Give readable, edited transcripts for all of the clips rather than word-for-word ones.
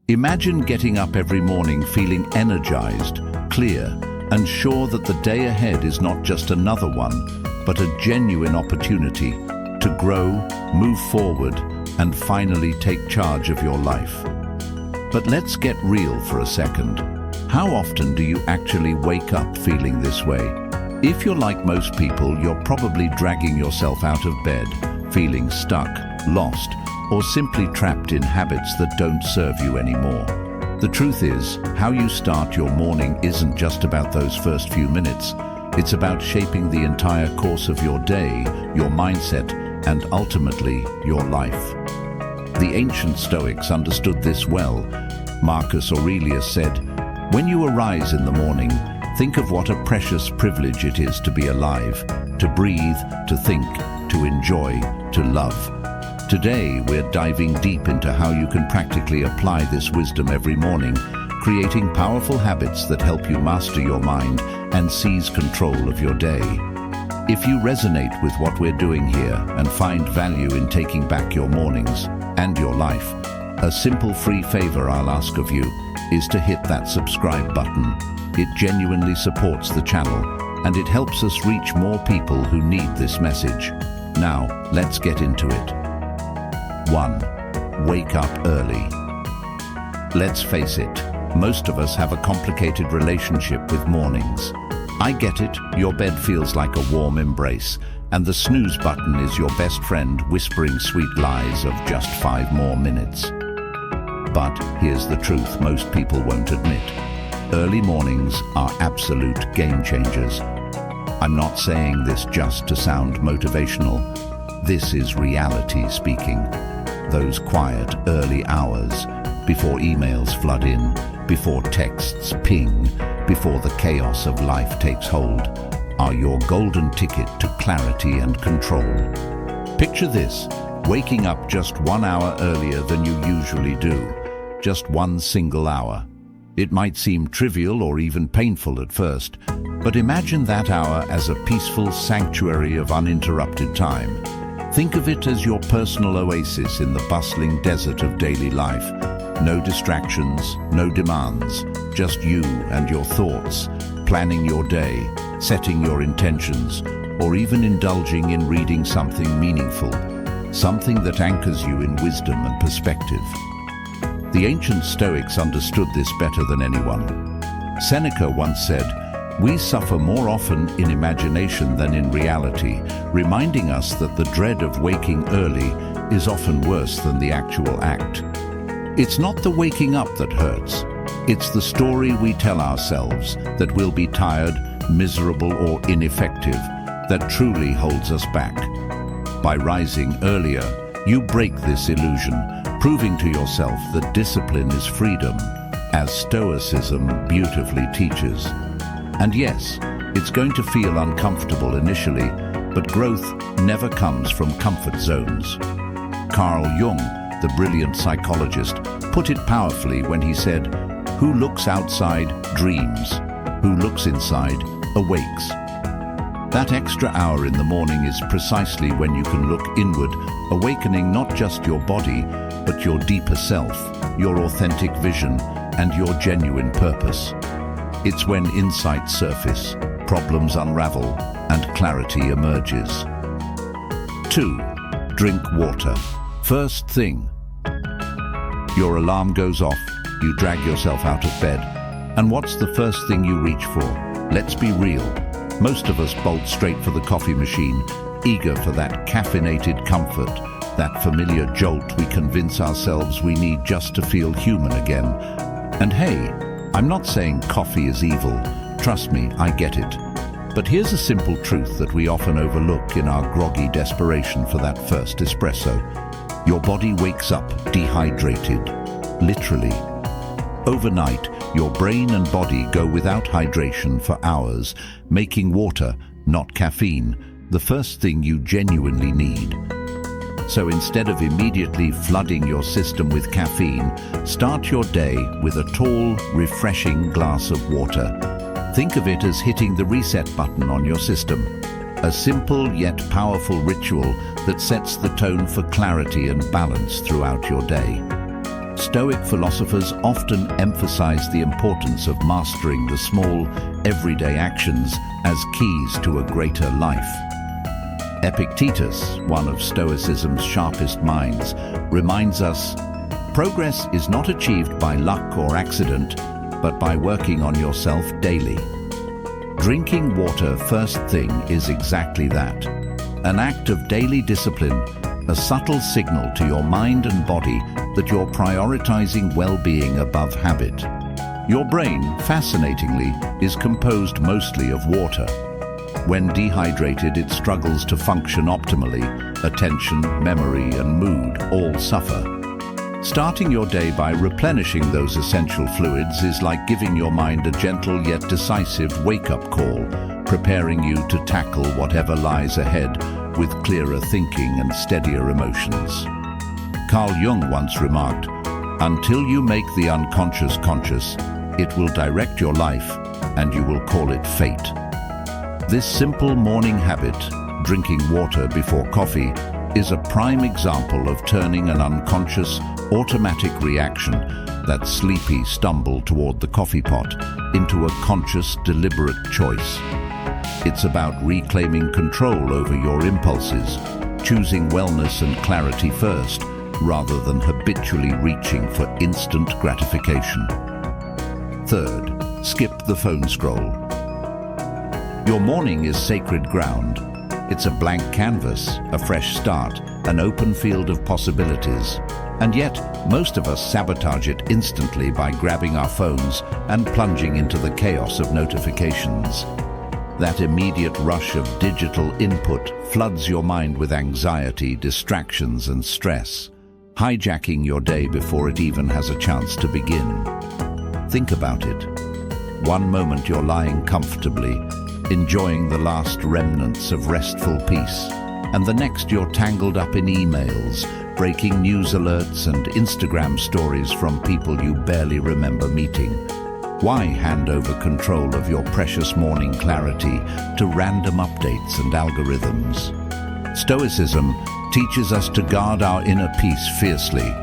Imagine getting up every morning feeling energized, clear, and sure that the day ahead is not just another one, but a genuine opportunity to grow, move forward, and finally take charge of your life. But let's get real for a second. How often do you actually wake up feeling this way? If you're like most people, you're probably dragging yourself out of bed, feeling stuck, lost, or simply trapped in habits that don't serve you anymore. The truth is, how you start your morning isn't just about those first few minutes. It's about shaping the entire course of your day, your mindset, and ultimately, your life. The ancient Stoics understood this well. Marcus Aurelius said, "When you arise in the morning, think of what a precious privilege it is to be alive, to breathe, to think, to enjoy, to love." Today, we're diving deep into how you can practically apply this wisdom every morning, creating powerful habits that help you master your mind and seize control of your day. If you resonate with what we're doing here and find value in taking back your mornings and your life, a simple free favor I'll ask of you is to hit that subscribe button. It genuinely supports the channel, and it helps us reach more people who need this message. Now, let's get into it. 1. Wake up early. Let's face it, most of us have a complicated relationship with mornings. I get it, your bed feels like a warm embrace, and the snooze button is your best friend whispering sweet lies of just 5 more minutes. But here's the truth most people won't admit. Early mornings are absolute game changers. I'm not saying this just to sound motivational. This is reality speaking. Those quiet early hours, before emails flood in, before texts ping, before the chaos of life takes hold, are your golden ticket to clarity and control. Picture this, waking up just 1 hour earlier than you usually do, just one single hour. It might seem trivial or even painful at first, but imagine that hour as a peaceful sanctuary of uninterrupted time. Think of it as your personal oasis in the bustling desert of daily life. No distractions, no demands, just you and your thoughts, planning your day, setting your intentions, or even indulging in reading something meaningful, something that anchors you in wisdom and perspective. The ancient Stoics understood this better than anyone. Seneca once said, "We suffer more often in imagination than in reality," reminding us that the dread of waking early is often worse than the actual act. It's not the waking up that hurts. It's the story we tell ourselves that we'll be tired, miserable, or ineffective that truly holds us back. By rising earlier, you break this illusion, proving to yourself that discipline is freedom, as Stoicism beautifully teaches. And yes, it's going to feel uncomfortable initially, but growth never comes from comfort zones. Carl Jung, the brilliant psychologist, put it powerfully when he said, "Who looks outside dreams, who looks inside awakes." That extra hour in the morning is precisely when you can look inward, awakening not just your body, but your deeper self, your authentic vision, and your genuine purpose. It's when insights surface, problems unravel, and clarity emerges. 2. Drink water. First thing. Your alarm goes off, you drag yourself out of bed, and what's the first thing you reach for? Let's be real. Most of us bolt straight for the coffee machine, eager for that caffeinated comfort, that familiar jolt we convince ourselves we need just to feel human again. And hey, I'm not saying coffee is evil. Trust me, I get it. But here's a simple truth that we often overlook in our groggy desperation for that first espresso. Your body wakes up dehydrated, literally. Overnight, your brain and body go without hydration for hours, making water, not caffeine, the first thing you genuinely need. So instead of immediately flooding your system with caffeine, start your day with a tall, refreshing glass of water. Think of it as hitting the reset button on your system. A simple yet powerful ritual that sets the tone for clarity and balance throughout your day. Stoic philosophers often emphasize the importance of mastering the small, everyday actions as keys to a greater life. Epictetus, one of Stoicism's sharpest minds, reminds us, progress is not achieved by luck or accident, but by working on yourself daily. Drinking water first thing is exactly that. An act of daily discipline, a subtle signal to your mind and body that you're prioritizing well-being above habit. Your brain, fascinatingly, is composed mostly of water. When dehydrated, it struggles to function optimally. Attention, memory, and mood all suffer. Starting your day by replenishing those essential fluids is like giving your mind a gentle yet decisive wake-up call, preparing you to tackle whatever lies ahead with clearer thinking and steadier emotions. Carl Jung once remarked, "Until you make the unconscious conscious, it will direct your life, and you will call it fate." This simple morning habit, drinking water before coffee, is a prime example of turning an unconscious, automatic reaction, that sleepy stumble toward the coffee pot, into a conscious, deliberate choice. It's about reclaiming control over your impulses, choosing wellness and clarity first, rather than habitually reaching for instant gratification. Third, skip the phone scroll. Your morning is sacred ground. It's a blank canvas, a fresh start, an open field of possibilities. And yet, most of us sabotage it instantly by grabbing our phones and plunging into the chaos of notifications. That immediate rush of digital input floods your mind with anxiety, distractions, and stress, hijacking your day before it even has a chance to begin. Think about it. One moment you're lying comfortably, enjoying the last remnants of restful peace, and the next you're tangled up in emails, breaking news alerts and Instagram stories from people you barely remember meeting. Why hand over control of your precious morning clarity to random updates and algorithms? Stoicism teaches us to guard our inner peace fiercely.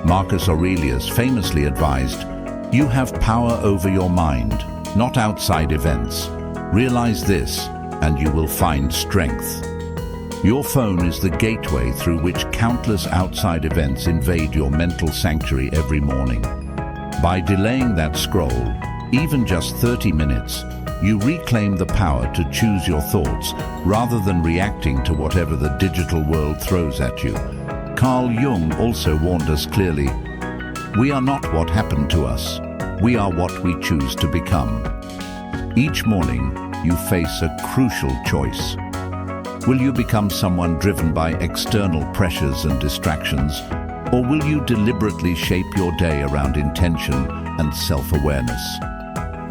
Marcus Aurelius famously advised, "You have power over your mind, not outside events. Realize this, and you will find strength." Your phone is the gateway through which countless outside events invade your mental sanctuary every morning. By delaying that scroll, even just 30 minutes, you reclaim the power to choose your thoughts rather than reacting to whatever the digital world throws at you. Carl Jung also warned us clearly, "We are not what happened to us. We are what we choose to become." Each morning, you face a crucial choice. Will you become someone driven by external pressures and distractions, or will you deliberately shape your day around intention and self-awareness?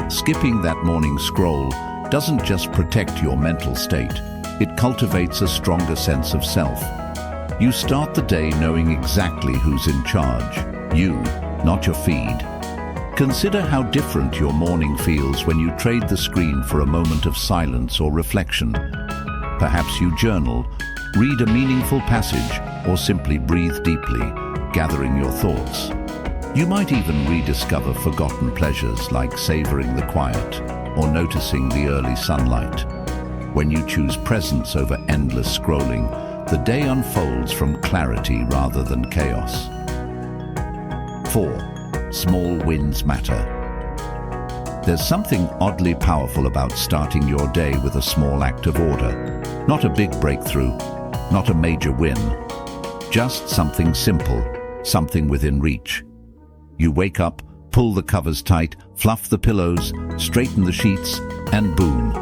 Skipping that morning scroll doesn't just protect your mental state, it cultivates a stronger sense of self. You start the day knowing exactly who's in charge, you, not your feed. Consider how different your morning feels when you trade the screen for a moment of silence or reflection. Perhaps you journal, read a meaningful passage, or simply breathe deeply, gathering your thoughts. You might even rediscover forgotten pleasures like savoring the quiet or noticing the early sunlight. When you choose presence over endless scrolling, the day unfolds from clarity rather than chaos. 4. Small wins matter. There's something oddly powerful about starting your day with a small act of order. Not a big breakthrough, not a major win. Just something simple, something within reach. You wake up, pull the covers tight, fluff the pillows, straighten the sheets, and boom.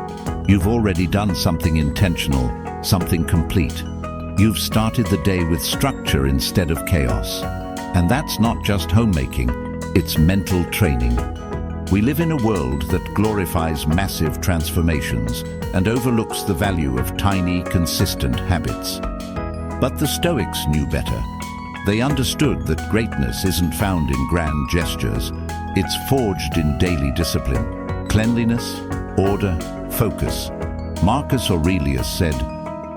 You've already done something intentional, something complete. You've started the day with structure instead of chaos. And that's not just homemaking, it's mental training. We live in a world that glorifies massive transformations and overlooks the value of tiny, consistent habits. But the Stoics knew better. They understood that greatness isn't found in grand gestures. It's forged in daily discipline, cleanliness, order, focus. Marcus Aurelius said,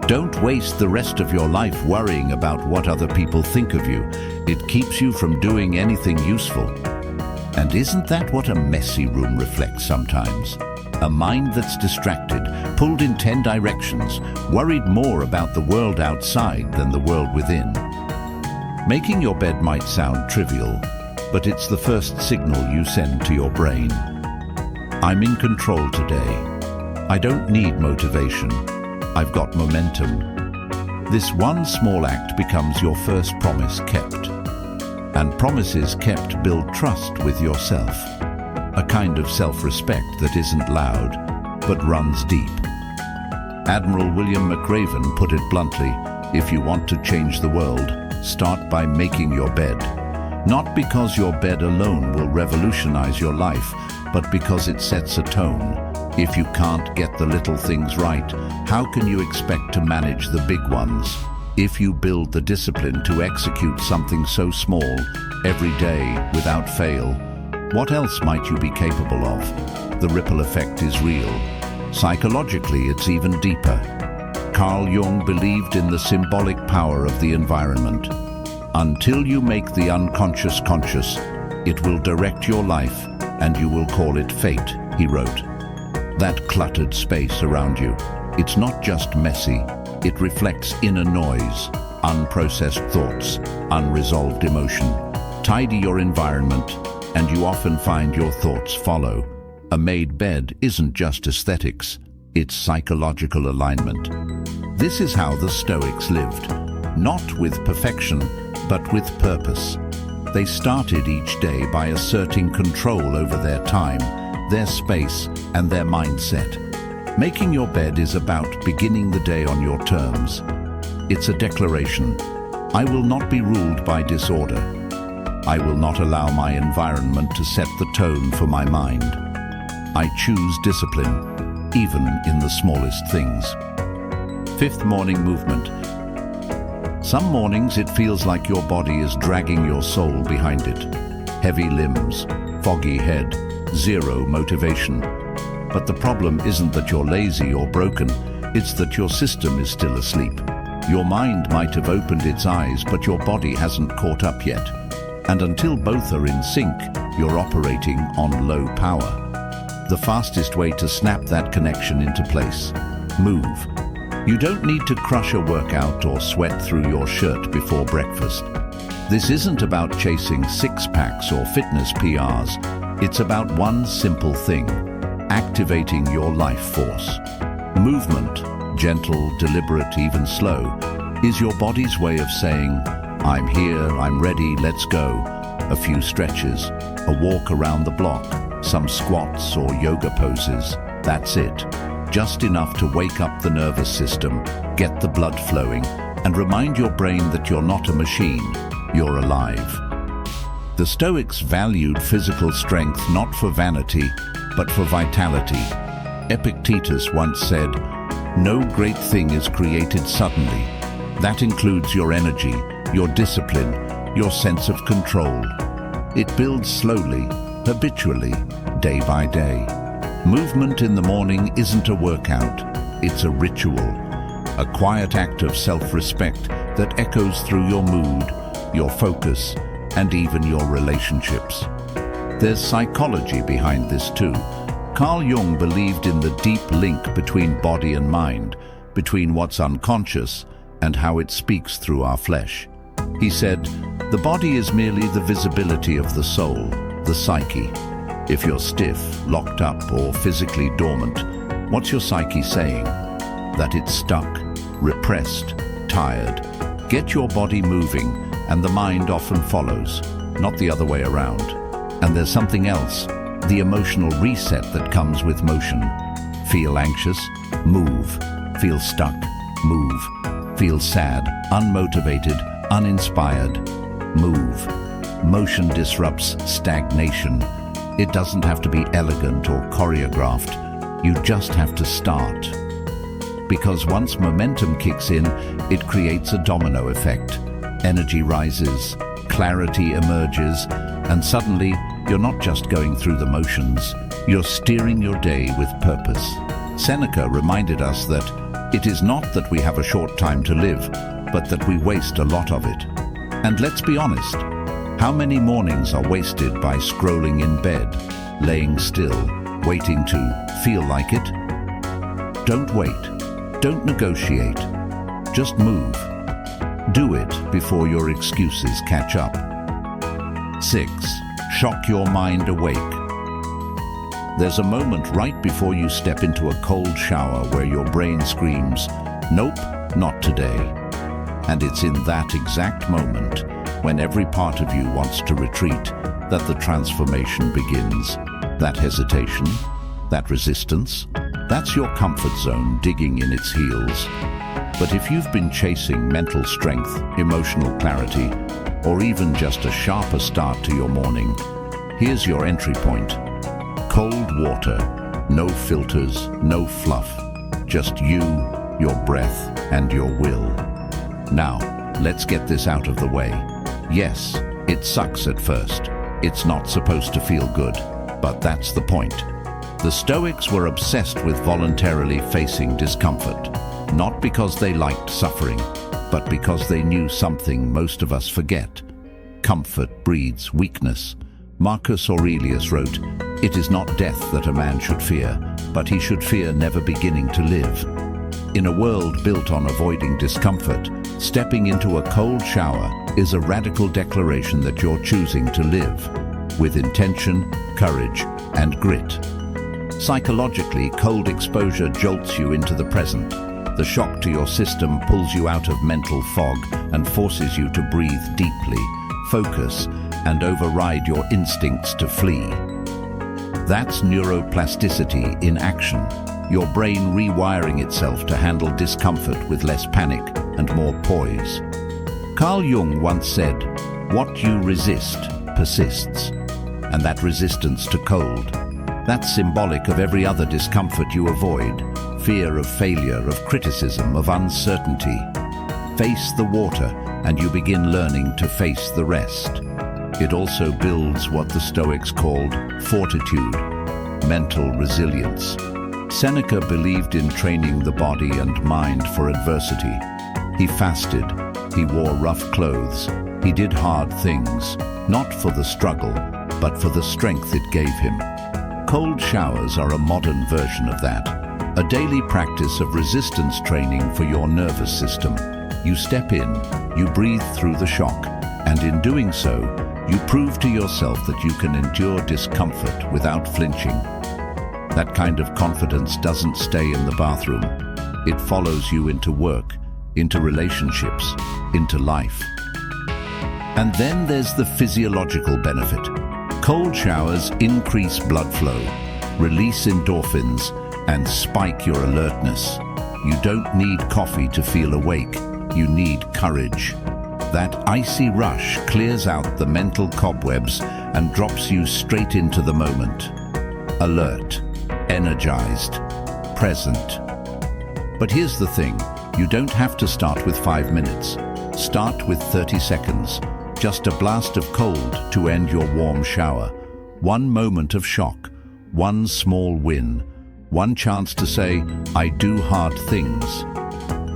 Don't waste the rest of your life worrying about what other people think of you. It keeps you from doing anything useful. And isn't that what a messy room reflects sometimes? A mind that's distracted, pulled in 10 directions, worried more about the world outside than the world within. Making your bed might sound trivial, but it's the first signal you send to your brain. I'm in control today. I don't need motivation. I've got momentum. This one small act becomes your first promise kept. And promises kept build trust with yourself. A kind of self-respect that isn't loud, but runs deep. Admiral William McRaven put it bluntly, if you want to change the world, start by making your bed. Not because your bed alone will revolutionize your life, but because it sets a tone. If you can't get the little things right, how can you expect to manage the big ones? If you build the discipline to execute something so small, every day, without fail, what else might you be capable of? The ripple effect is real. Psychologically, it's even deeper. Carl Jung believed in the symbolic power of the environment. Until you make the unconscious conscious, it will direct your life, and you will call it fate, he wrote. That cluttered space around you, it's not just messy, it reflects inner noise, unprocessed thoughts, unresolved emotion. Tidy your environment, and you often find your thoughts follow. A made bed isn't just aesthetics, it's psychological alignment. This is how the Stoics lived, not with perfection, but with purpose. They started each day by asserting control over their time, their space, and their mindset. Making your bed is about beginning the day on your terms. It's a declaration. I will not be ruled by disorder. I will not allow my environment to set the tone for my mind. I choose discipline, even in the smallest things. Fifth morning movement. Some mornings it feels like your body is dragging your soul behind it. Heavy limbs, foggy head, zero motivation. But the problem isn't that you're lazy or broken, it's that your system is still asleep. Your mind might have opened its eyes, but your body hasn't caught up yet. And until both are in sync, you're operating on low power. The fastest way to snap that connection into place: move. You don't need to crush a workout or sweat through your shirt before breakfast. This isn't about chasing six-packs or fitness PRs. It's about one simple thing: activating your life force. Movement, gentle, deliberate, even slow, is your body's way of saying, I'm here, I'm ready, let's go. A few stretches, a walk around the block, some squats or yoga poses. That's it. Just enough to wake up the nervous system, get the blood flowing, and remind your brain that you're not a machine, you're alive. The Stoics valued physical strength not for vanity, but for vitality. Epictetus once said, "No great thing is created suddenly." That includes your energy, your discipline, your sense of control. It builds slowly, habitually, day by day. Movement in the morning isn't a workout, it's a ritual, a quiet act of self-respect that echoes through your mood, your focus, and even your relationships. There's psychology behind this too. Carl Jung believed in the deep link between body and mind, between what's unconscious and how it speaks through our flesh. He said, the body is merely the visibility of the soul, the psyche. If you're stiff, locked up, or physically dormant, what's your psyche saying? That it's stuck, repressed, tired. Get your body moving, and the mind often follows, not the other way around. And there's something else, the emotional reset that comes with motion. Feel anxious? Move. Feel stuck? Move. Feel sad, unmotivated, uninspired? Move. Motion disrupts stagnation. It doesn't have to be elegant or choreographed. You just have to start. Because once momentum kicks in, it creates a domino effect. Energy rises, clarity emerges, and suddenly you're not just going through the motions, you're steering your day with purpose. Seneca reminded us that It is not that we have a short time to live, but that we waste a lot of it. And let's be honest, how many mornings are wasted by scrolling in bed, laying still, waiting to feel like it? Don't wait. Don't negotiate. Just move. Do it before your excuses catch up. 6. Shock your mind awake. There's a moment right before you step into a cold shower where your brain screams, "Nope, not today." And it's in that exact moment, when every part of you wants to retreat, that the transformation begins. That hesitation, that resistance, that's your comfort zone digging in its heels. But if you've been chasing mental strength, emotional clarity, or even just a sharper start to your morning, here's your entry point. Cold water, no filters, no fluff, just you, your breath, and your will. Now, let's get this out of the way. Yes, it sucks at first. It's not supposed to feel good, but that's the point. The Stoics were obsessed with voluntarily facing discomfort, not because they liked suffering, but because they knew something most of us forget. Comfort breeds weakness. Marcus Aurelius wrote, "It is not death that a man should fear, but he should fear never beginning to live." In a world built on avoiding discomfort, stepping into a cold shower is a radical declaration that you're choosing to live, with intention, courage, and grit. Psychologically, cold exposure jolts you into the present. The shock to your system pulls you out of mental fog and forces you to breathe deeply, focus, and override your instincts to flee. That's neuroplasticity in action, your brain rewiring itself to handle discomfort with less panic and more poise. Carl Jung once said, "What you resist persists," and that resistance to cold, that's symbolic of every other discomfort you avoid, fear of failure, of criticism, of uncertainty. Face the water, and you begin learning to face the rest. It also builds what the Stoics called fortitude, mental resilience. Seneca believed in training the body and mind for adversity. He fasted, he wore rough clothes, he did hard things, not for the struggle, but for the strength it gave him. Cold showers are a modern version of that, a daily practice of resistance training for your nervous system. You step in, you breathe through the shock, and in doing so, you prove to yourself that you can endure discomfort without flinching. That kind of confidence doesn't stay in the bathroom. It follows you into work, into relationships, into life. And then there's the physiological benefit. Cold showers increase blood flow, release endorphins, and spike your alertness. You don't need coffee to feel awake. You need courage. That icy rush clears out the mental cobwebs and drops you straight into the moment. Alert, energized, present. But here's the thing, you don't have to start with 5 minutes. Start with 30 seconds. Just a blast of cold to end your warm shower. One moment of shock, one small win, one chance to say, "I do hard things."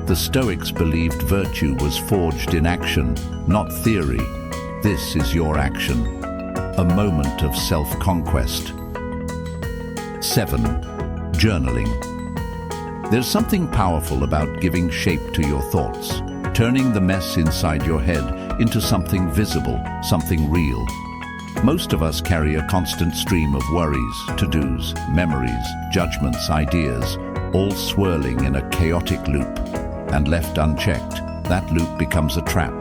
The Stoics believed virtue was forged in action, not theory. This is your action. A moment of self-conquest. 7. Journaling. There's something powerful about giving shape to your thoughts, turning the mess inside your head into something visible, something real. Most of us carry a constant stream of worries, to-dos, memories, judgments, ideas, all swirling in a chaotic loop. And left unchecked, that loop becomes a trap.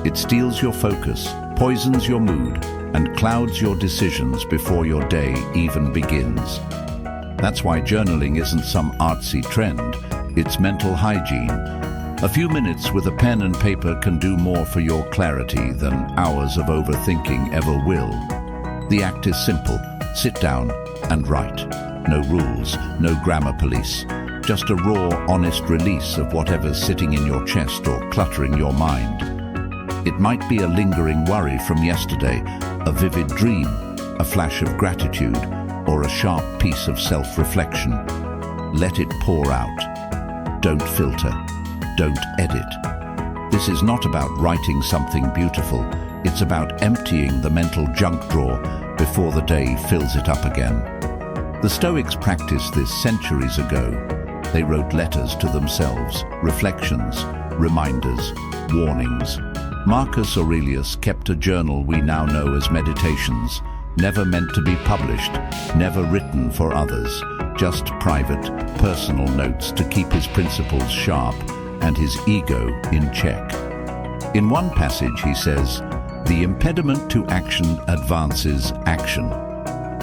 It steals your focus, poisons your mood, and clouds your decisions before your day even begins. That's why journaling isn't some artsy trend, it's mental hygiene. A few minutes with a pen and paper can do more for your clarity than hours of overthinking ever will. The act is simple. Sit down and write. No rules, no grammar police. Just a raw, honest release of whatever's sitting in your chest or cluttering your mind. It might be a lingering worry from yesterday, a vivid dream, a flash of gratitude, or a sharp piece of self-reflection. Let it pour out. Don't filter. Don't edit. This is not about writing something beautiful. It's about emptying the mental junk drawer before the day fills it up again. The Stoics practiced this centuries ago. They wrote letters to themselves, reflections, reminders, warnings. Marcus Aurelius kept a journal we now know as Meditations, never meant to be published, never written for others, just private, personal notes to keep his principles sharp and his ego in check. In one passage he says, "The impediment to action advances action.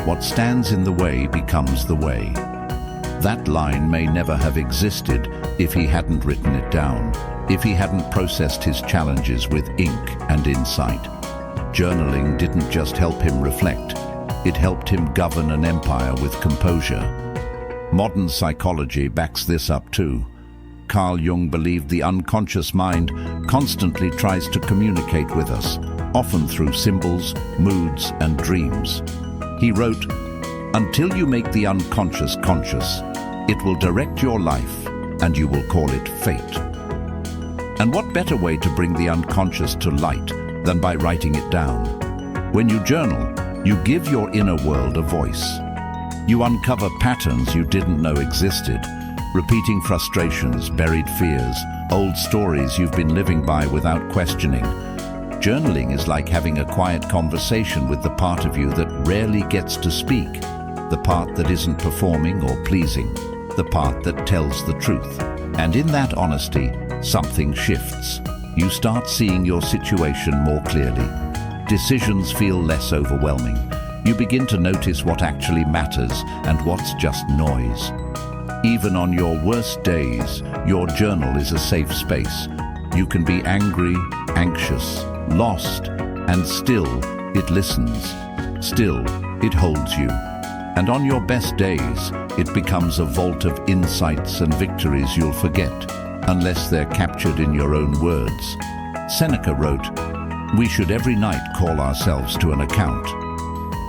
What stands in the way becomes the way." That line may never have existed if he hadn't written it down, if he hadn't processed his challenges with ink and insight. Journaling didn't just help him reflect, it helped him govern an empire with composure. Modern psychology backs this up too. Carl Jung believed the unconscious mind constantly tries to communicate with us, often through symbols, moods, and dreams. He wrote, "Until you make the unconscious conscious, it will direct your life, and you will call it fate." And what better way to bring the unconscious to light than by writing it down? When you journal, you give your inner world a voice. You uncover patterns you didn't know existed, repeating frustrations, buried fears, old stories you've been living by without questioning. Journaling is like having a quiet conversation with the part of you that rarely gets to speak, the part that isn't performing or pleasing, the part that tells the truth. And in that honesty, something shifts. You start seeing your situation more clearly. Decisions feel less overwhelming. You begin to notice what actually matters and what's just noise. Even on your worst days, your journal is a safe space. You can be angry, anxious, lost, and still it listens. Still it holds you. And on your best days, it becomes a vault of insights and victories you'll forget, unless they're captured in your own words. Seneca wrote, "We should every night call ourselves to an account."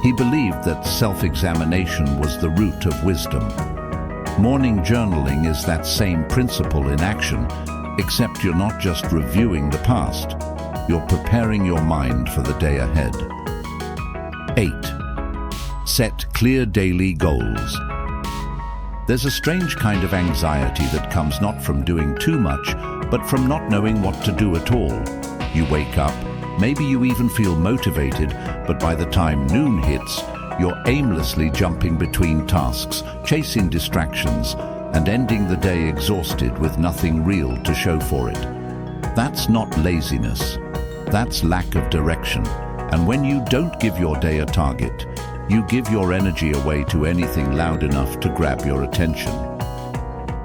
He believed that self-examination was the root of wisdom. Morning journaling is that same principle in action, except you're not just reviewing the past, you're preparing your mind for the day ahead. 8. Set clear daily goals. There's a strange kind of anxiety that comes not from doing too much, but from not knowing what to do at all. You wake up, maybe you even feel motivated, but by the time noon hits, you're aimlessly jumping between tasks, chasing distractions, and ending the day exhausted with nothing real to show for it. That's not laziness. That's lack of direction. And when you don't give your day a target, you give your energy away to anything loud enough to grab your attention.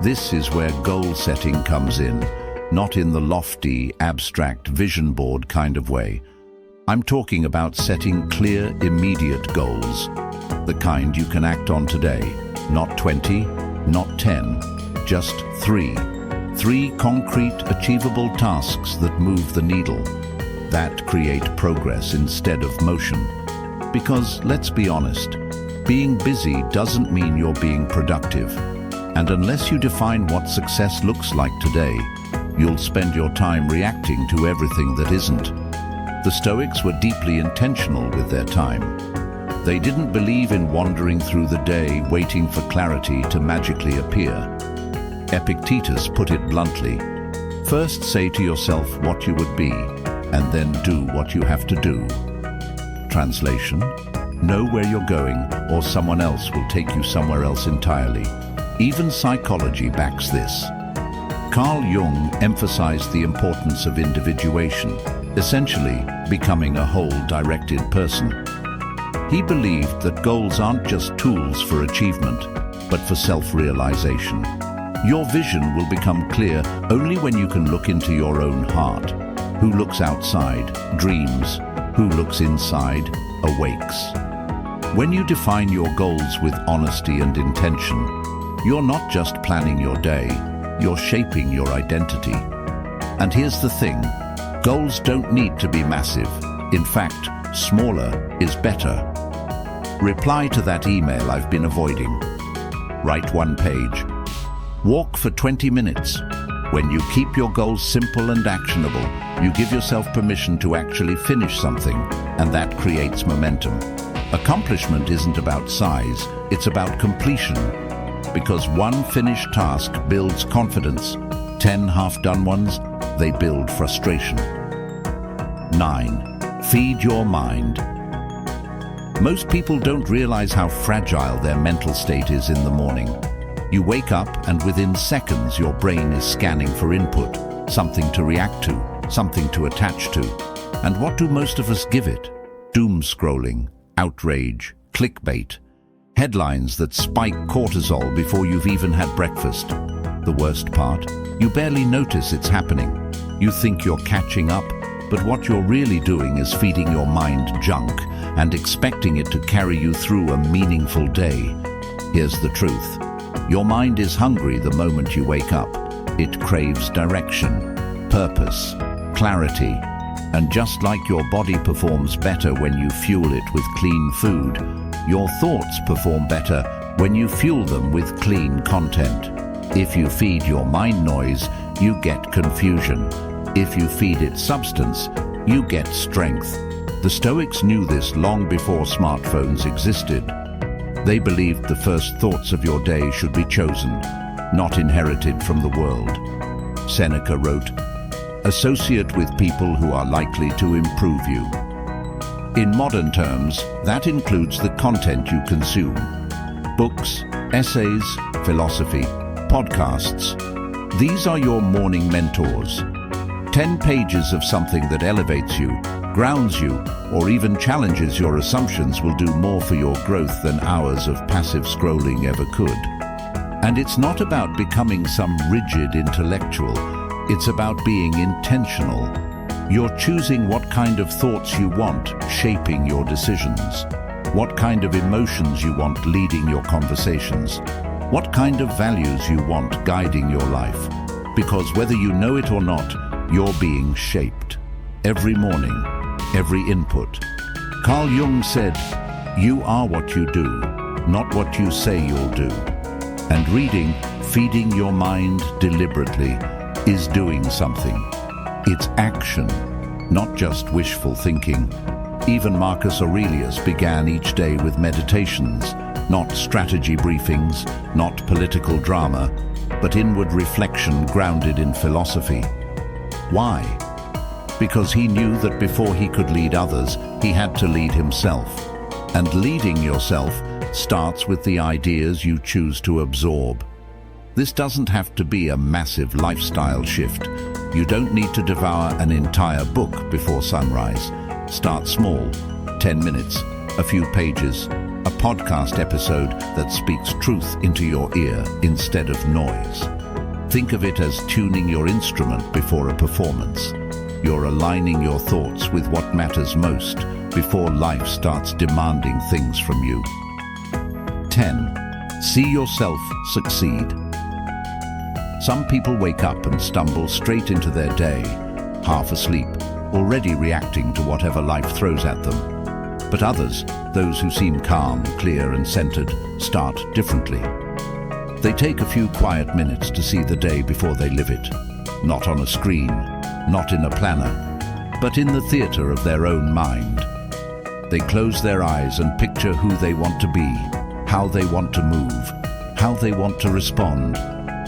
This is where goal setting comes in, not in the lofty, abstract vision board kind of way. I'm talking about setting clear, immediate goals, the kind you can act on today. Not 20, not 10, just 3. 3 concrete, achievable tasks that move the needle, that create progress instead of motion. Because, let's be honest, being busy doesn't mean you're being productive. And unless you define what success looks like today, you'll spend your time reacting to everything that isn't. The Stoics were deeply intentional with their time. They didn't believe in wandering through the day waiting for clarity to magically appear. Epictetus put it bluntly, "First say to yourself what you would be, and then do what you have to do." Translation: know where you're going, or someone else will take you somewhere else entirely. Even psychology backs this. Carl Jung emphasized the importance of individuation, essentially becoming a whole-directed person. He believed that goals aren't just tools for achievement, but for self-realization. Your vision will become clear only when you can look into your own heart. Who looks outside, dreams. Who looks inside, awakes. When you define your goals with honesty and intention, you're not just planning your day, you're shaping your identity. And here's the thing, goals don't need to be massive. In fact, smaller is better. Reply to that email I've been avoiding. Write one page. Walk for 20 minutes. When you keep your goals simple and actionable, you give yourself permission to actually finish something, and that creates momentum. Accomplishment isn't about size, it's about completion. Because one finished task builds confidence, 10 half-done ones, they build frustration. 9. Feed your mind. Most people don't realize how fragile their mental state is in the morning. You wake up and within seconds your brain is scanning for input, something to react to, something to attach to. And what do most of us give it? Doom scrolling, outrage, clickbait, headlines that spike cortisol before you've even had breakfast. The worst part, you barely notice it's happening. You think you're catching up, but what you're really doing is feeding your mind junk and expecting it to carry you through a meaningful day. Here's the truth. Your mind is hungry the moment you wake up. It craves direction, purpose, clarity, and just like your body performs better when you fuel it with clean food, your thoughts perform better when you fuel them with clean content. If you feed your mind noise, you get confusion. If you feed it substance, you get strength. The Stoics knew this long before smartphones existed. They believed the first thoughts of your day should be chosen, not inherited from the world. Seneca wrote, "Associate with people who are likely to improve you." In modern terms, that includes the content you consume. Books, essays, philosophy, podcasts. These are your morning mentors. 10 pages of something that elevates you, grounds you, or even challenges your assumptions will do more for your growth than hours of passive scrolling ever could. And it's not about becoming some rigid intellectual. It's about being intentional. You're choosing what kind of thoughts you want, shaping your decisions. What kind of emotions you want leading your conversations. What kind of values you want guiding your life. Because whether you know it or not, you're being shaped. Every morning, every input. Carl Jung said, "You are what you do, not what you say you'll do." And reading, feeding your mind deliberately, is doing something. It's action, not just wishful thinking. Even Marcus Aurelius began each day with meditations, not strategy briefings, not political drama, but inward reflection grounded in philosophy. Why? Because he knew that before he could lead others, he had to lead himself. And leading yourself starts with the ideas you choose to absorb. This doesn't have to be a massive lifestyle shift. You don't need to devour an entire book before sunrise. Start small, 10 minutes, a few pages, a podcast episode that speaks truth into your ear instead of noise. Think of it as tuning your instrument before a performance. You're aligning your thoughts with what matters most before life starts demanding things from you. 10. See yourself succeed. Some people wake up and stumble straight into their day, half asleep, already reacting to whatever life throws at them. But others, those who seem calm, clear and centered, start differently. They take a few quiet minutes to see the day before they live it. Not on a screen, not in a planner, but in the theater of their own mind. They close their eyes and picture who they want to be, how they want to move, how they want to respond.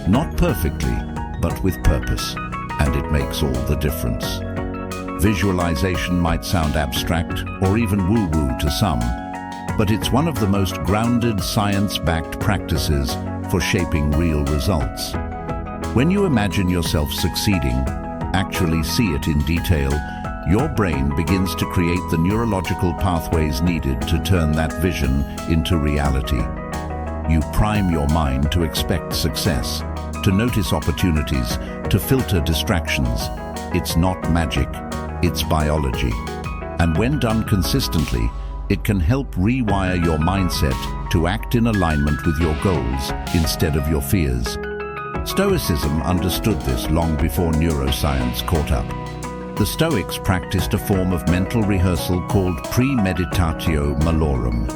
Not perfectly, but with purpose, and it makes all the difference. Visualization might sound abstract or even woo-woo to some, but it's one of the most grounded, science-backed practices for shaping real results. When you imagine yourself succeeding, actually see it in detail, your brain begins to create the neurological pathways needed to turn that vision into reality. You prime your mind to expect success, to notice opportunities, to filter distractions. It's not magic, it's biology. And when done consistently, it can help rewire your mindset to act in alignment with your goals instead of your fears. Stoicism understood this long before neuroscience caught up. The Stoics practiced a form of mental rehearsal called premeditatio malorum,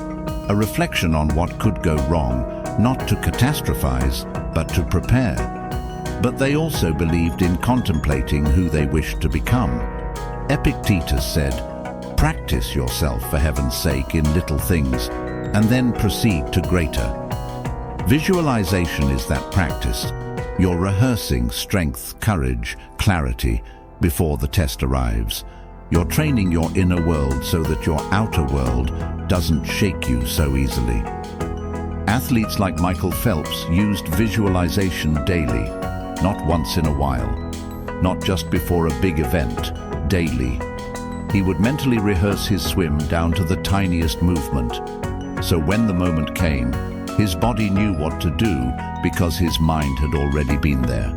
a reflection on what could go wrong, not to catastrophize, but to prepare. But they also believed in contemplating who they wished to become. Epictetus said, "Practice yourself, for heaven's sake, in little things, and then proceed to greater." Visualization is that practice. You're rehearsing strength, courage, clarity before the test arrives. You're training your inner world so that your outer world doesn't shake you so easily. Athletes like Michael Phelps used visualization daily, not once in a while, not just before a big event, daily. He would mentally rehearse his swim down to the tiniest movement, so when the moment came, his body knew what to do because his mind had already been there.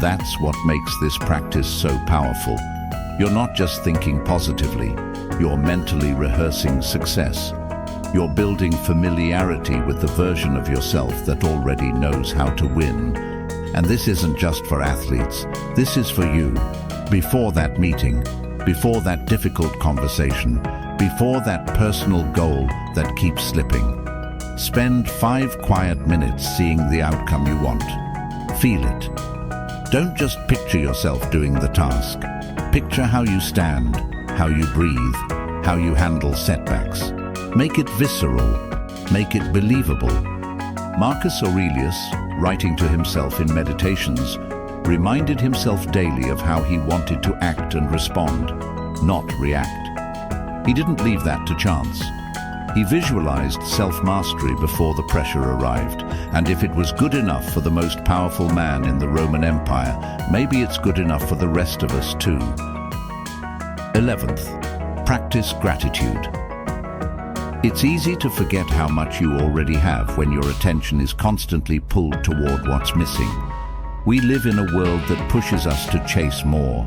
That's what makes this practice so powerful. You're not just thinking positively, you're mentally rehearsing success. You're building familiarity with the version of yourself that already knows how to win. And this isn't just for athletes, this is for you. Before that meeting, before that difficult conversation, before that personal goal that keeps slipping. Spend 5 quiet minutes seeing the outcome you want. Feel it. Don't just picture yourself doing the task. Picture how you stand, how you breathe, how you handle setbacks. Make it visceral. Make it believable. Marcus Aurelius, writing to himself in Meditations, reminded himself daily of how he wanted to act and respond, not react. He didn't leave that to chance. He visualized self-mastery before the pressure arrived, and if it was good enough for the most powerful man in the Roman Empire, maybe it's good enough for the rest of us too. 11th, practice gratitude. It's easy to forget how much you already have when your attention is constantly pulled toward what's missing. We live in a world that pushes us to chase more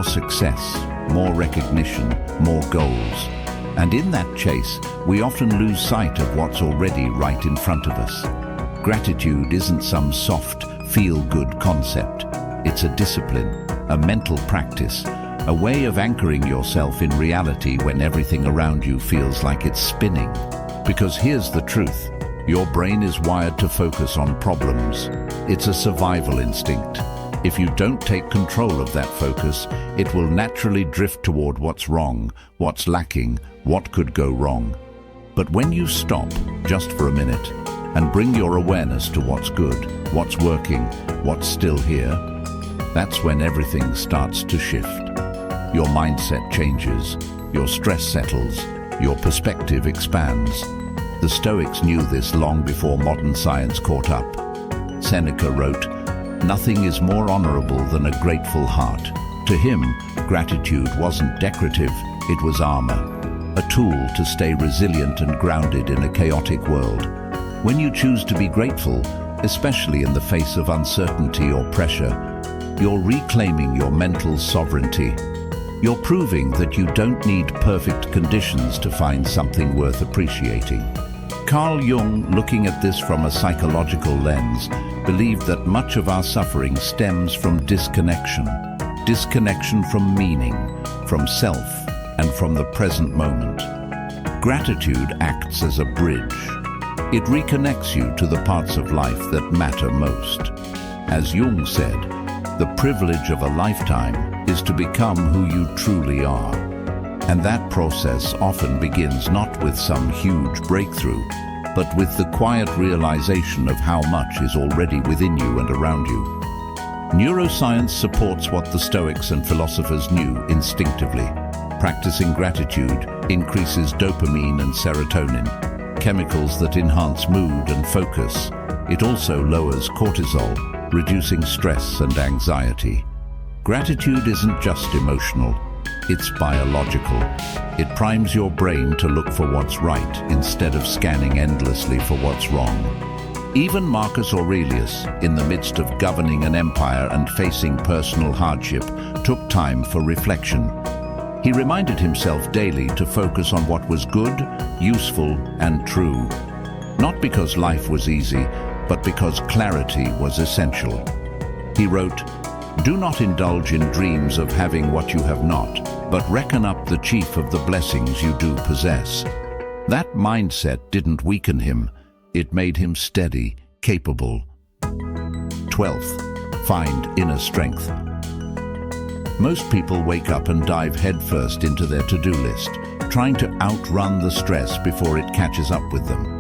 success, more recognition, more goals. And in that chase, we often lose sight of what's already right in front of us. Gratitude isn't some soft, feel-good concept. It's a discipline, a mental practice, a way of anchoring yourself in reality when everything around you feels like it's spinning. Because here's the truth, your brain is wired to focus on problems. It's a survival instinct. If you don't take control of that focus, it will naturally drift toward what's wrong, what's lacking, what could go wrong. But when you stop, just for a minute, and bring your awareness to what's good, what's working, what's still here, that's when everything starts to shift. Your mindset changes, your stress settles, your perspective expands. The Stoics knew this long before modern science caught up. Seneca wrote, "Nothing is more honorable than a grateful heart." To him, gratitude wasn't decorative, it was armor, a tool to stay resilient and grounded in a chaotic world. When you choose to be grateful, especially in the face of uncertainty or pressure, you're reclaiming your mental sovereignty. You're proving that you don't need perfect conditions to find something worth appreciating. Carl Jung, looking at this from a psychological lens, believed that much of our suffering stems from disconnection from meaning, from self, and from the present moment. Gratitude acts as a bridge. It reconnects you to the parts of life that matter most. As Jung said, the privilege of a lifetime is to become who you truly are. And that process often begins not with some huge breakthrough, but with the quiet realization of how much is already within you and around you. Neuroscience supports what the Stoics and philosophers knew instinctively. Practicing gratitude increases dopamine and serotonin, chemicals that enhance mood and focus. It also lowers cortisol, reducing stress and anxiety. Gratitude isn't just emotional, it's biological. It primes your brain to look for what's right instead of scanning endlessly for what's wrong. Even Marcus Aurelius, in the midst of governing an empire and facing personal hardship, took time for reflection. He reminded himself daily to focus on what was good, useful, and true. Not because life was easy, but because clarity was essential. He wrote, "Do not indulge in dreams of having what you have not, but reckon up the chief of the blessings you do possess." That mindset didn't weaken him. It made him steady, capable, 12th, find inner strength. Most people wake up and dive headfirst into their to-do list, trying to outrun the stress before it catches up with them.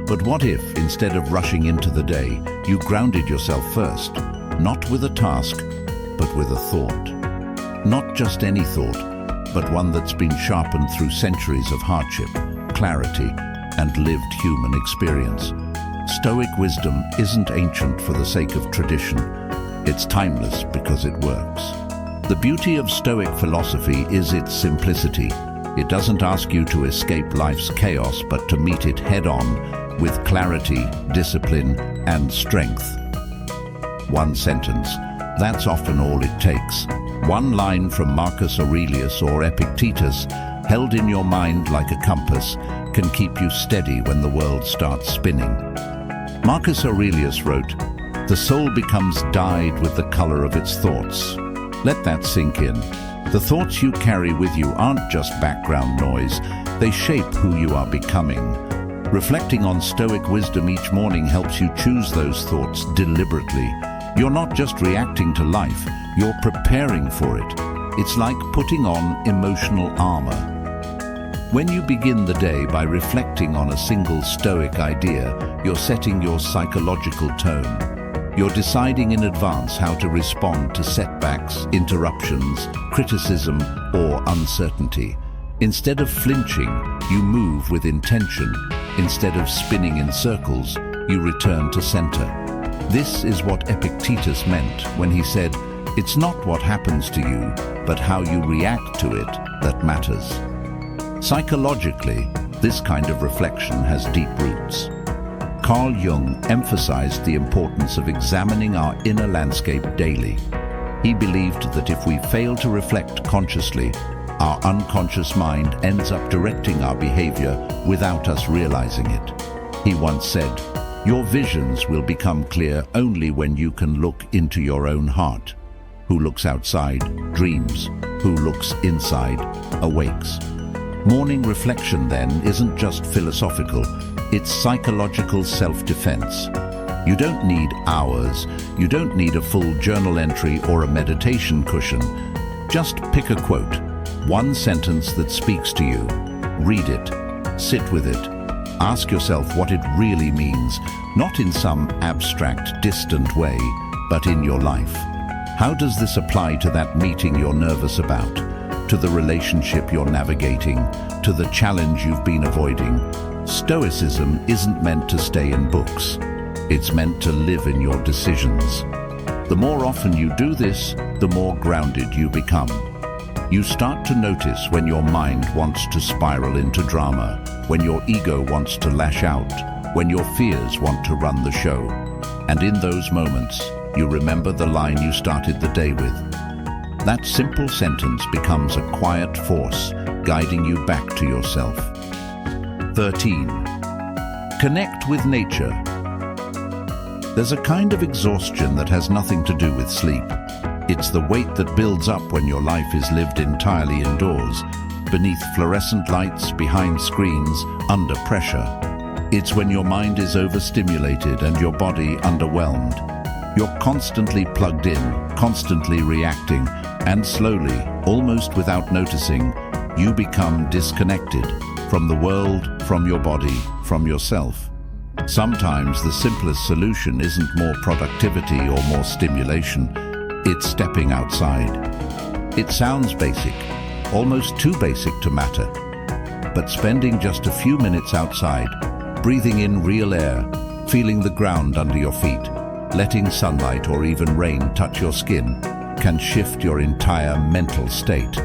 But what if, instead of rushing into the day, you grounded yourself first, not with a task, but with a thought? Not just any thought, but one that's been sharpened through centuries of hardship, clarity, and lived human experience. Stoic wisdom isn't ancient for the sake of tradition. It's timeless because it works. The beauty of Stoic philosophy is its simplicity. It doesn't ask you to escape life's chaos, but to meet it head-on with clarity, discipline, and strength. One sentence. That's often all it takes. One line from Marcus Aurelius or Epictetus, held in your mind like a compass, can keep you steady when the world starts spinning. Marcus Aurelius wrote, "The soul becomes dyed with the color of its thoughts." Let that sink in. The thoughts you carry with you aren't just background noise, they shape who you are becoming. Reflecting on Stoic wisdom each morning helps you choose those thoughts deliberately. You're not just reacting to life, you're preparing for it. It's like putting on emotional armor. When you begin the day by reflecting on a single Stoic idea, you're setting your psychological tone. You're deciding in advance how to respond to setbacks, interruptions, criticism, or uncertainty. Instead of flinching, you move with intention. Instead of spinning in circles, you return to center. This is what Epictetus meant when he said, "It's not what happens to you, but how you react to it that matters." Psychologically, this kind of reflection has deep roots. Carl Jung emphasized the importance of examining our inner landscape daily. He believed that if we fail to reflect consciously, our unconscious mind ends up directing our behavior without us realizing it. He once said, "Your visions will become clear only when you can look into your own heart. Who looks outside dreams. Who looks inside awakes." Morning reflection, then, isn't just philosophical, it's psychological self-defense. You don't need hours, you don't need a full journal entry or a meditation cushion. Just pick a quote, one sentence that speaks to you. Read it, sit with it, ask yourself what it really means, not in some abstract, distant way, but in your life. How does this apply to that meeting you're nervous about? To the relationship you're navigating, to the challenge you've been avoiding? Stoicism isn't meant to stay in books. It's meant to live in your decisions. The more often you do this, the more grounded you become. You start to notice when your mind wants to spiral into drama, when your ego wants to lash out, when your fears want to run the show. And in those moments, you remember the line you started the day with. That simple sentence becomes a quiet force, guiding you back to yourself. 13. Connect with nature. There's a kind of exhaustion that has nothing to do with sleep. It's the weight that builds up when your life is lived entirely indoors, beneath fluorescent lights, behind screens, under pressure. It's when your mind is overstimulated and your body underwhelmed. You're constantly plugged in, constantly reacting, and slowly, almost without noticing, you become disconnected from the world, from your body, from yourself. Sometimes the simplest solution isn't more productivity or more stimulation, it's stepping outside. It sounds basic, almost too basic to matter. But spending just a few minutes outside, breathing in real air, feeling the ground under your feet, letting sunlight or even rain touch your skin, can shift your entire mental state.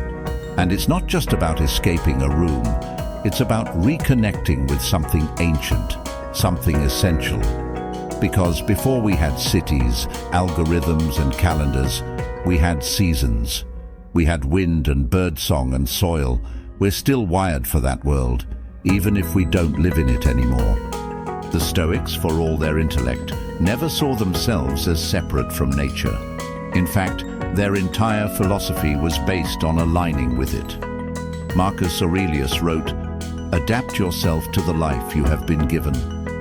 And it's not just about escaping a room, it's about reconnecting with something ancient, something essential. Because before we had cities, algorithms and calendars, we had seasons. We had wind and birdsong and soil. We're still wired for that world, even if we don't live in it anymore. The Stoics, for all their intellect, never saw themselves as separate from nature. In fact, their entire philosophy was based on aligning with it. Marcus Aurelius wrote, "Adapt yourself to the life you have been given.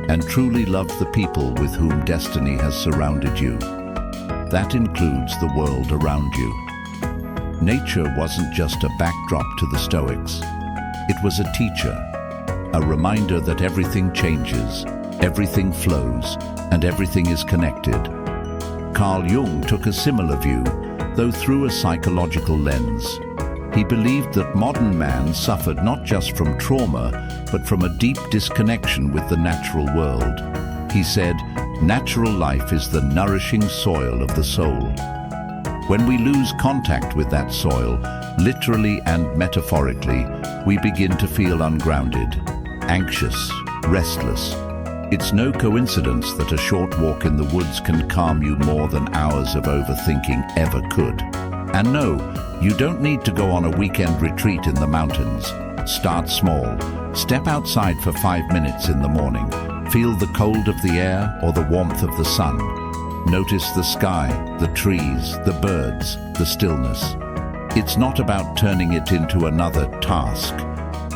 and truly love the people with whom destiny has surrounded you. That includes the world around you. Nature wasn't just a backdrop to the Stoics. It was a teacher, a reminder that everything changes, everything flows, and everything is connected. Carl Jung took a similar view, though through a psychological lens. He believed that modern man suffered not just from trauma, but from a deep disconnection with the natural world. He said, "Natural life is the nourishing soil of the soul." When we lose contact with that soil, literally and metaphorically, we begin to feel ungrounded, anxious, restless. It's no coincidence that a short walk in the woods can calm you more than hours of overthinking ever could. And no, you don't need to go on a weekend retreat in the mountains. Start small. Step outside for 5 minutes in the morning. Feel the cold of the air or the warmth of the sun. Notice the sky, the trees, the birds, the stillness. It's not about turning it into another task.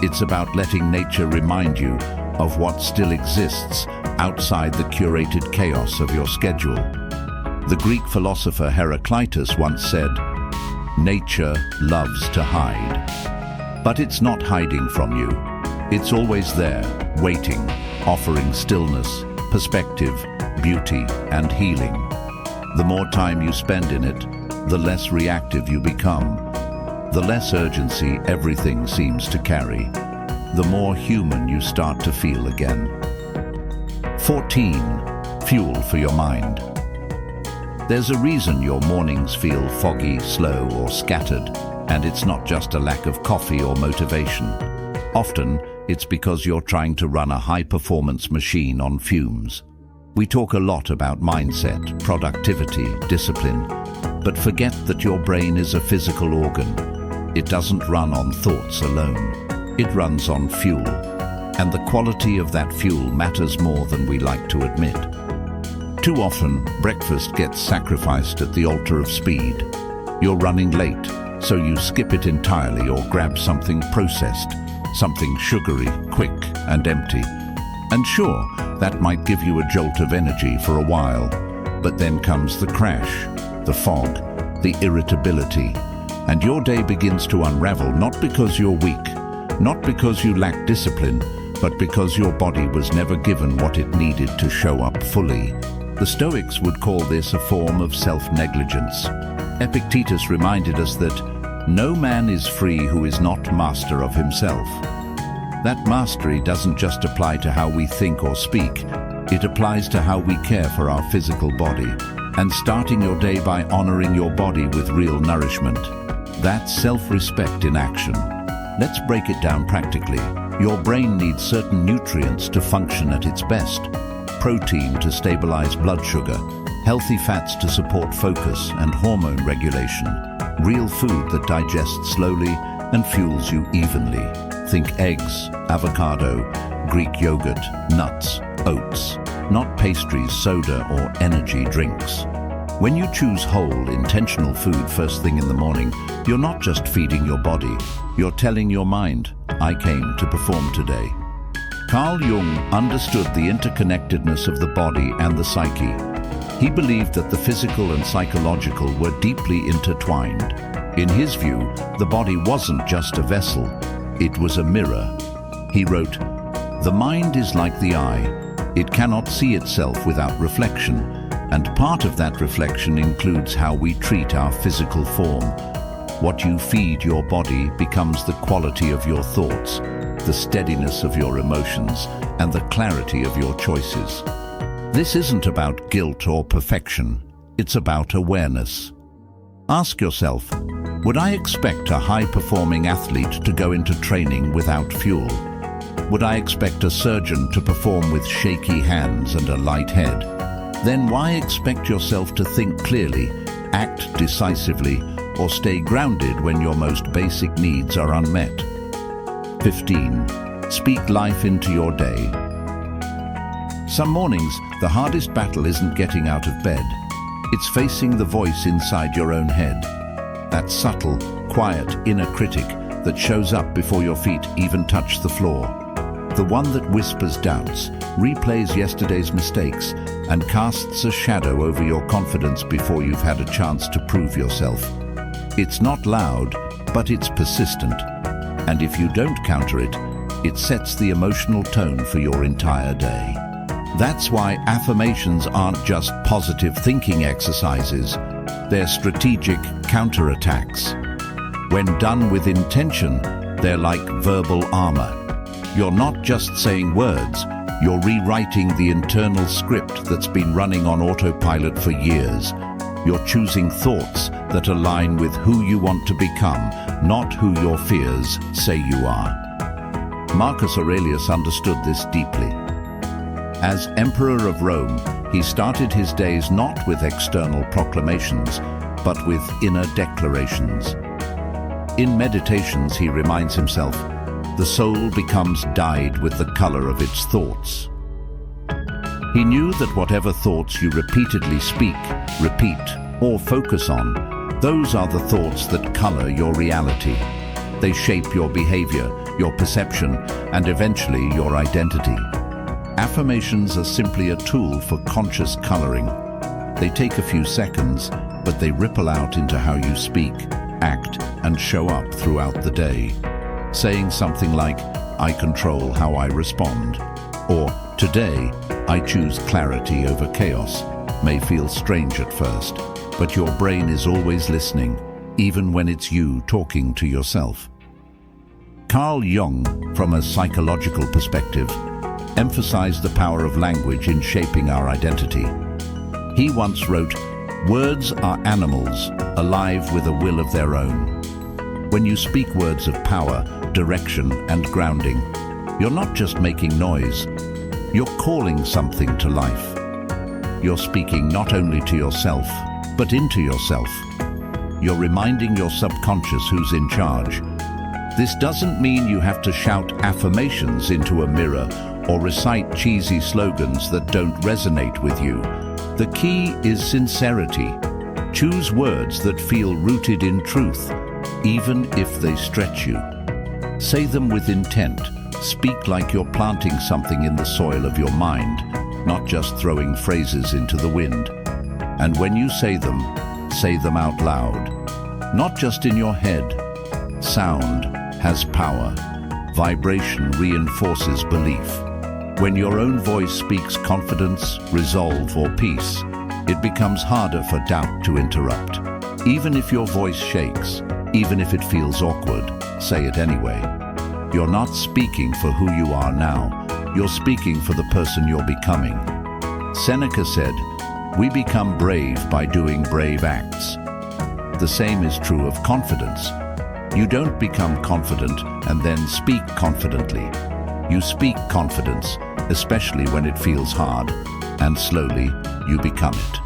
It's about letting nature remind you of what still exists outside the curated chaos of your schedule. The Greek philosopher Heraclitus once said, "Nature loves to hide." But it's not hiding from you. It's always there, waiting, offering stillness, perspective, beauty, and healing. The more time you spend in it, the less reactive you become. The less urgency everything seems to carry. The more human you start to feel again. 14. Fuel for your mind. There's a reason your mornings feel foggy, slow, or scattered, and it's not just a lack of coffee or motivation. Often, it's because you're trying to run a high-performance machine on fumes. We talk a lot about mindset, productivity, discipline, but forget that your brain is a physical organ. It doesn't run on thoughts alone. It runs on fuel, and the quality of that fuel matters more than we like to admit. Too often, breakfast gets sacrificed at the altar of speed. You're running late, so you skip it entirely or grab something processed, something sugary, quick, and empty. And sure, that might give you a jolt of energy for a while, but then comes the crash, the fog, the irritability, and your day begins to unravel not because you're weak, not because you lack discipline, but because your body was never given what it needed to show up fully. The Stoics would call this a form of self-negligence. Epictetus reminded us that no man is free who is not master of himself. That mastery doesn't just apply to how we think or speak, it applies to how we care for our physical body. And starting your day by honoring your body with real nourishment. That's self-respect in action. Let's break it down practically. Your brain needs certain nutrients to function at its best. Protein to stabilize blood sugar, healthy fats to support focus and hormone regulation, real food that digests slowly and fuels you evenly. Think eggs, avocado, Greek yogurt, nuts, oats, not pastries, soda, or energy drinks. When you choose whole, intentional food first thing in the morning, you're not just feeding your body, you're telling your mind, "I came to perform today." Carl Jung understood the interconnectedness of the body and the psyche. He believed that the physical and psychological were deeply intertwined. In his view, the body wasn't just a vessel, it was a mirror. He wrote, "The mind is like the eye. It cannot see itself without reflection, and part of that reflection includes how we treat our physical form. What you feed your body becomes the quality of your thoughts, the steadiness of your emotions, and the clarity of your choices." This isn't about guilt or perfection, it's about awareness. Ask yourself, would I expect a high-performing athlete to go into training without fuel? Would I expect a surgeon to perform with shaky hands and a light head? Then why expect yourself to think clearly, act decisively, or stay grounded when your most basic needs are unmet? 15. Speak life into your day. Some mornings, the hardest battle isn't getting out of bed. It's facing the voice inside your own head. That subtle, quiet inner critic that shows up before your feet even touch the floor. The one that whispers doubts, replays yesterday's mistakes, and casts a shadow over your confidence before you've had a chance to prove yourself. It's not loud, but it's persistent. And if you don't counter it, it sets the emotional tone for your entire day. That's why affirmations aren't just positive thinking exercises, they're strategic counterattacks. When done with intention, they're like verbal armor. You're not just saying words, you're rewriting the internal script that's been running on autopilot for years. You're choosing thoughts that align with who you want to become, not who your fears say you are. Marcus Aurelius understood this deeply. As Emperor of Rome, he started his days not with external proclamations, but with inner declarations. In meditations, he reminds himself, the soul becomes dyed with the color of its thoughts. He knew that whatever thoughts you repeatedly speak, repeat, or focus on, those are the thoughts that color your reality. They shape your behavior, your perception, and eventually your identity. Affirmations are simply a tool for conscious coloring. They take a few seconds, but they ripple out into how you speak, act, and show up throughout the day. Saying something like, I control how I respond, or today, I choose clarity over chaos, may feel strange at first, but your brain is always listening, even when it's you talking to yourself. Carl Jung, from a psychological perspective, emphasized the power of language in shaping our identity. He once wrote, "Words are animals, alive with a will of their own." When you speak words of power, direction, and grounding, you're not just making noise, you're calling something to life. You're speaking not only to yourself, but into yourself. You're reminding your subconscious who's in charge. This doesn't mean you have to shout affirmations into a mirror or recite cheesy slogans that don't resonate with you. The key is sincerity. Choose words that feel rooted in truth, even if they stretch you. Say them with intent. Speak like you're planting something in the soil of your mind, not just throwing phrases into the wind. And when you say them out loud, not just in your head. Sound has power. Vibration reinforces belief. When your own voice speaks confidence, resolve, or peace, it becomes harder for doubt to interrupt. Even if your voice shakes, even if it feels awkward, say it anyway. You're not speaking for who you are now, you're speaking for the person you're becoming. Seneca said, "We become brave by doing brave acts." The same is true of confidence. You don't become confident and then speak confidently. You speak confidence, especially when it feels hard, and slowly you become it.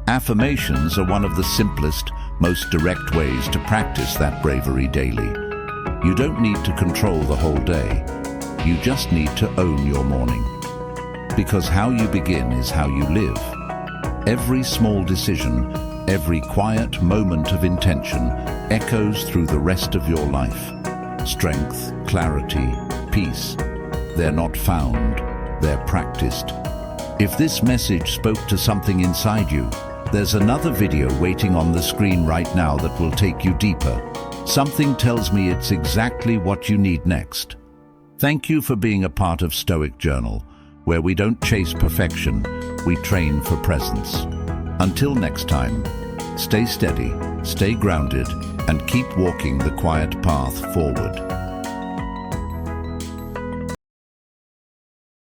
Affirmations are one of the simplest, most direct ways to practice that bravery daily. You don't need to control the whole day. You just need to own your morning. Because how you begin is how you live. Every small decision, every quiet moment of intention echoes through the rest of your life. Strength, clarity, peace. They're not found, they're practiced. If this message spoke to something inside you, there's another video waiting on the screen right now that will take you deeper. Something tells me it's exactly what you need next. Thank you for being a part of Stoic Journal, where we don't chase perfection, we train for presence. Until next time, stay steady, stay grounded, and keep walking the quiet path forward.